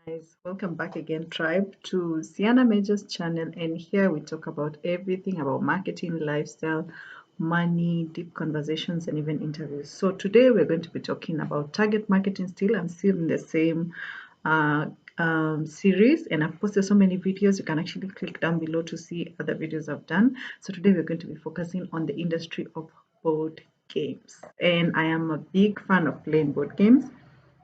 Guys, welcome back again, tribe, to Sienna Major's channel. And here we talk about everything about marketing, lifestyle, money, deep conversations, and even interviews. So today we're going to be talking about target marketing. Still, I'm still in the same uh, series, and I've posted so many videos. You can actually click down below to see other videos I've done. So today we're going to be focusing on the industry of board games, and I am a big fan of playing board games.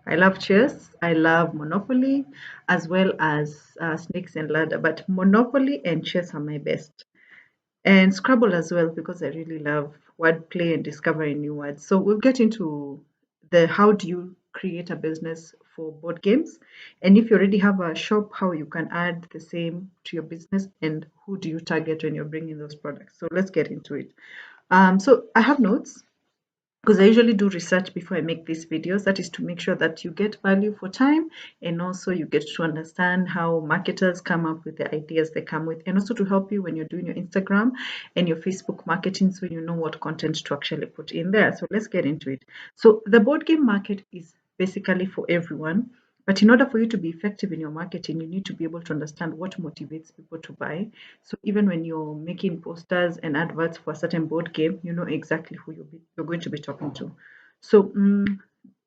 I love chess. I love Monopoly as well as Snakes and Ladder. But Monopoly and chess are my best. And Scrabble as well because I really love wordplay and discovering new words. So we'll get into the how do you create a business for board games. And if you already have a shop, how you can add the same to your business and who do you target when you're bringing those products. So let's get into it. So I have notes because I usually do research before I make these videos. That is to make sure that you get value for time and also you get to understand how marketers come up with the ideas they come with, and also to help you when you're doing your Instagram and your Facebook marketing so you know what content to actually put in there. So let's get into it. So the board game market is basically for everyone. But in order for you to be effective in your marketing, you need to be able to understand what motivates people to buy. So even when you're making posters and adverts for a certain board game, you know exactly who you're going to be talking to. So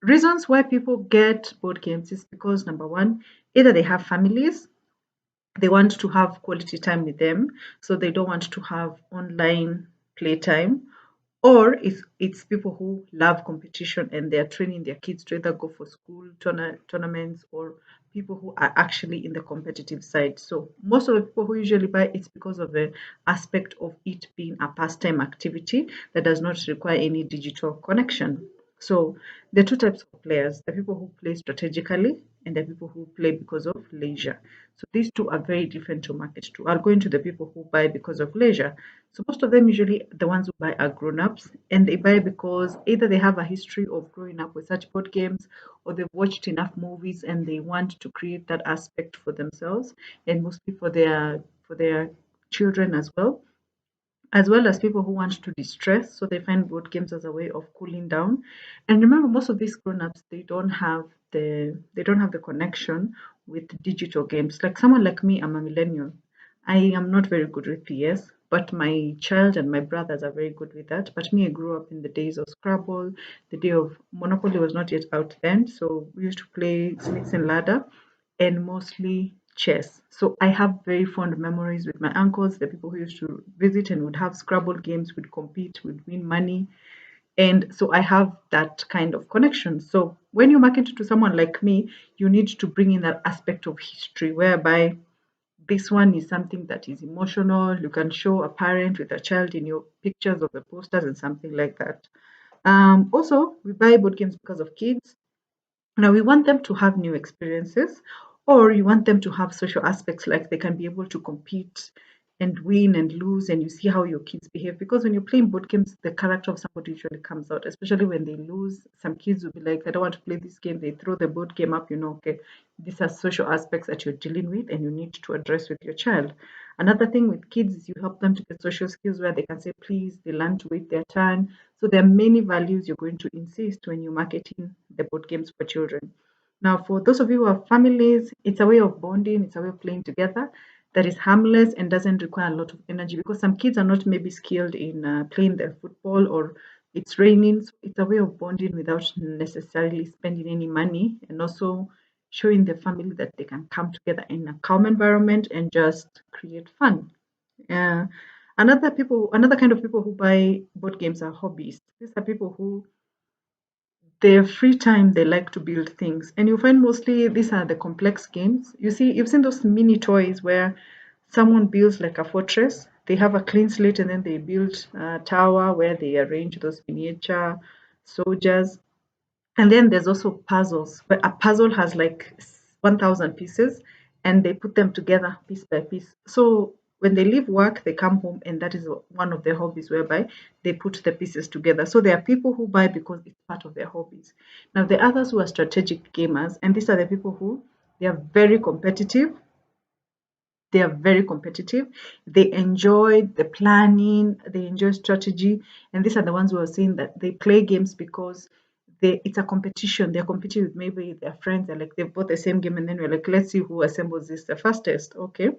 reasons why people get board games is because number one, either they have families, they want to have quality time with them, so they don't want to have online playtime, or it's people who love competition and they're training their kids to either go for school tournaments, or people who are actually in the competitive side. So most of the people who usually buy it's because of the aspect of it being a pastime activity that does not require any digital connection. So there are two types of players: the people who play strategically and the people who play because of leisure. So these two are very different to market to. I'll go into the people who buy because of leisure. So most of them, usually the ones who buy, are grown-ups, and they buy because either they have a history of growing up with such board games, or they've watched enough movies and they want to create that aspect for themselves, and mostly for their children as well as people who want to distress. So they find board games as a way of cooling down. And remember, most of these grown-ups, they don't have the connection with digital games. Like someone like me, I'm a millennial. I am not very good with PS, but my child and my brothers are very good with that. But me, I grew up in the days of Scrabble. The day of Monopoly was not yet out then, so we used to play Snakes and Ladder and mostly chess. So I have very fond memories with my uncles, the people who used to visit and would have Scrabble games, would compete, would win money. And so I have that kind of connection. So when you market to someone like me, you need to bring in that aspect of history whereby this one is something that is emotional. You can show a parent with a child in your pictures of the posters and something like that. Also, we buy board games because of kids. Now, we want them to have new experiences, or you want them to have social aspects like they can be able to compete and win and lose, and you see how your kids behave. Because when you're playing board games, the character of somebody usually comes out, especially when they lose. Some kids will be like, I don't want to play this game. They throw the board game up, okay, these are social aspects that you're dealing with and you need to address with your child. Another thing with kids is you help them to get social skills where they can say please, they learn to wait their turn. So there are many values you're going to insist when you're marketing the board games for children. Now, for those of you who have families, it's a way of bonding, it's a way of playing together that is harmless and doesn't require a lot of energy, because some kids are not maybe skilled in playing their football, or it's raining. So it's a way of bonding without necessarily spending any money, and also showing the family that they can come together in a calm environment and just create fun. Uh, another kind of people who buy board games are hobbies. These are people who their free time they like to build things, and you find mostly these are the complex games. You've seen those mini toys where someone builds like a fortress. They have a clean slate and then they build a tower where they arrange those miniature soldiers. And then there's also puzzles, where a puzzle has like 1,000 pieces and they put them together piece by piece. So when they leave work, they come home, and that is one of their hobbies whereby they put the pieces together. So there are people who buy because it's part of their hobbies. Now, the others who are strategic gamers, and these are the people who they are very competitive. They are very competitive. They enjoy the planning, they enjoy strategy, and these are the ones who are saying that they play games because it's a competition. They're competing with maybe their friends. They're like, they've bought the same game, and then we're like, let's see who assembles this the fastest. Okay.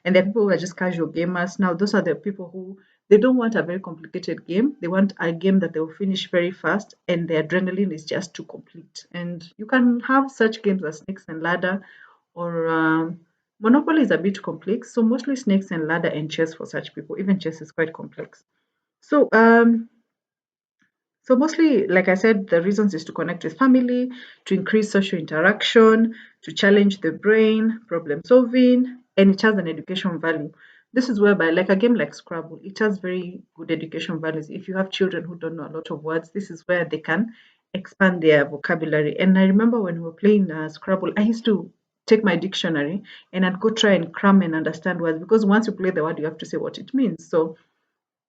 And there are people who are just casual gamers. Now, those are the people who they don't want a very complicated game. They want a game that they will finish very fast, and the adrenaline is just to complete. And you can have such games as Snakes and Ladder, or Monopoly is a bit complex. So mostly Snakes and Ladder and chess for such people. Even chess is quite complex. So mostly, like I said, the reasons is to connect with family, to increase social interaction, to challenge the brain, problem solving, and it has an education value. This is whereby, like a game like Scrabble, it has very good education values. If you have children who don't know a lot of words, this is where they can expand their vocabulary. And I remember when we were playing Scrabble, I used to take my dictionary and I'd go try and cram and understand words, because once you play the word, you have to say what it means. So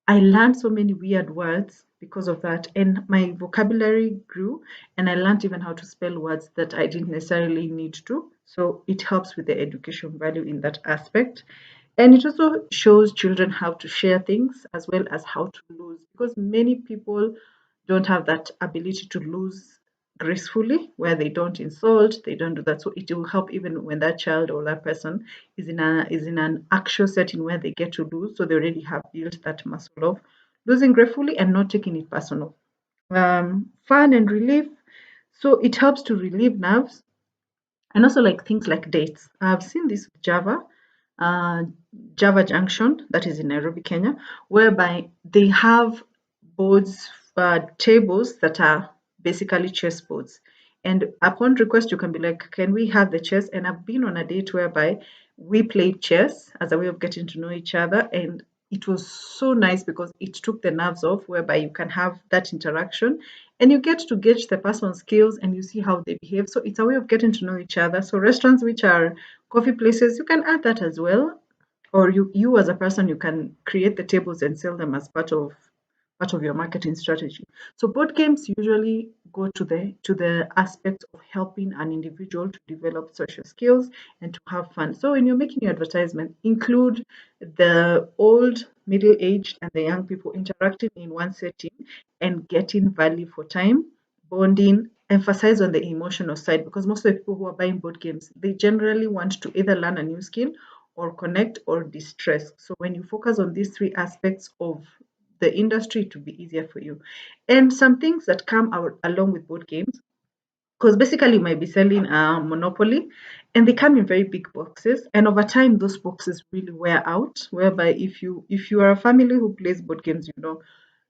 I learned so many weird words because of that, and my vocabulary grew, and I learned even how to spell words that I didn't necessarily need to. So it helps with the education value in that aspect. And it also shows children how to share things as well as how to lose, because many people don't have that ability to lose gracefully, where they don't insult, they don't do that. So it will help even when that child or that person is in an actual setting where they get to lose. So they already have built that muscle of losing gracefully and not taking it personal. Fun and relief. So it helps to relieve nerves, and also like things like dates. I've seen this with uh, Java Junction, that is in Nairobi, Kenya, whereby they have boards, tables that are basically chess boards. And upon request, you can be like, can we have the chess? And I've been on a date whereby we played chess as a way of getting to know each other. And it was so nice because it took the nerves off, whereby you can have that interaction and you get to gauge the person's skills and you see how they behave. So it's a way of getting to know each other. So restaurants which are coffee places, you can add that as well. Or you as a person, you can create the tables and sell them as part of your marketing strategy. So board games usually go to the aspect of helping an individual to develop social skills and to have fun. So when you're making your advertisement, include the old, middle-aged, and the young people interacting in one setting and getting value for time, bonding, emphasize on the emotional side, because most of the people who are buying board games, they generally want to either learn a new skill or connect or distress. So when you focus on these three aspects of the industry, to be easier for you. And some things that come out along with board games, because basically you might be selling a Monopoly, and they come in very big boxes, and over time those boxes really wear out, whereby if you are a family who plays board games,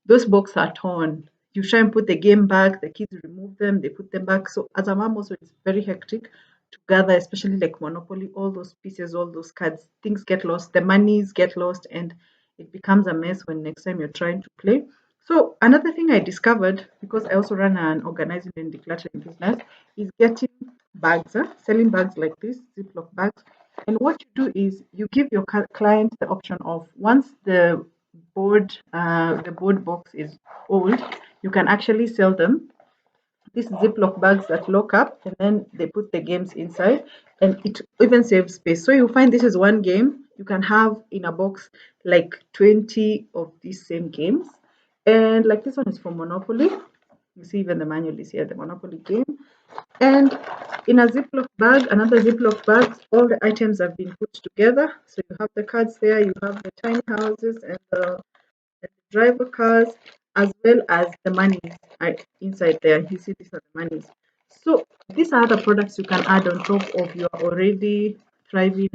those boxes are torn. You try and put the game back, the kids remove them, they put them back. So as a mom also, it's very hectic to gather, especially like Monopoly, all those pieces, all those cards, things get lost, the monies get lost, and it becomes a mess when next time you're trying to play. So another thing I discovered, because I also run an organizing and decluttering business, is getting bags, selling bags like this, Ziploc bags. And what you do is you give your client the option of, once the board box is old, you can actually sell them these Ziploc bags that lock up, and then they put the games inside, and it even saves space. So you find this is one game, you can have in a box like 20 of these same games. And like this one is for Monopoly. You see even the manual is here, the Monopoly game. And in a Ziploc bag, another Ziploc bag, all the items have been put together. So you have the cards there, you have the tiny houses and the driver cars, as well as the monies are inside there. You see, these are the monies. So these are the products you can add on top of your already thriving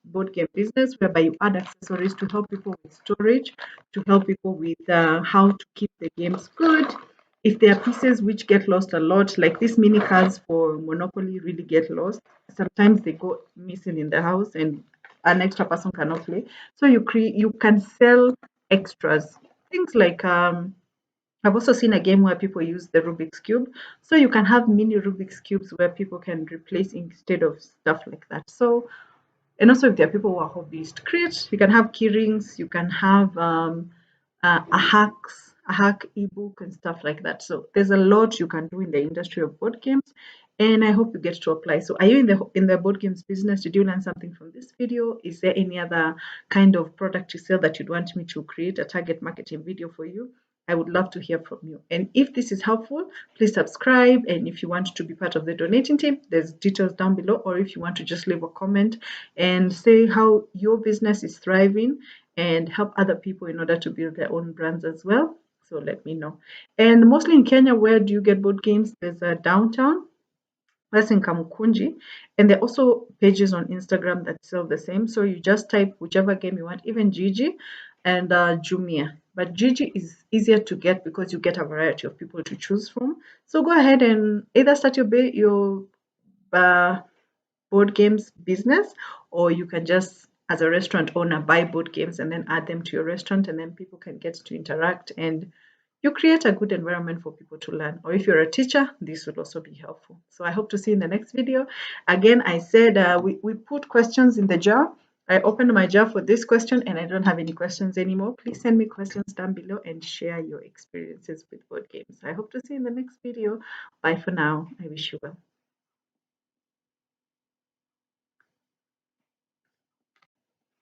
board game business, whereby you add accessories to help people with storage, to help people with how to keep the games good. If there are pieces which get lost a lot, like these mini cards for Monopoly really get lost, sometimes they go missing in the house and an extra person cannot play. So you can sell extras. Things like I've also seen a game where people use the Rubik's Cube. So you can have mini Rubik's Cubes where people can replace instead of stuff like that. So, and also if there are people who are hobbyists, create, you can have key rings, you can have a hack ebook and stuff like that. So there's a lot you can do in the industry of board games, and I hope you get to apply. So are you in the board games business? Did you learn something from this video? Is there any other kind of product you sell that you'd want me to create a target marketing video for you? I would love to hear from you. And if this is helpful, please subscribe. And if you want to be part of the donating team, there's details down below. Or if you want to just leave a comment and say how your business is thriving and help other people in order to build their own brands as well. So let me know. And mostly in Kenya, where do you get board games? There's a downtown, that's in Kamukunji. And there are also pages on Instagram that sell the same. So you just type whichever game you want, even Gigi and Jumia. But Gigi is easier to get because you get a variety of people to choose from. So go ahead and either start your uh, board games business, or you can just, as a restaurant owner, buy board games and then add them to your restaurant, and then people can get to interact, and you create a good environment for people to learn. Or if you're a teacher, this will also be helpful. So I hope to see you in the next video. Again, I said we put questions in the jar. I opened my jar for this question and I don't have any questions anymore. Please send me questions down below and share your experiences with board games. I hope to see you in the next video. Bye for now. I wish you well.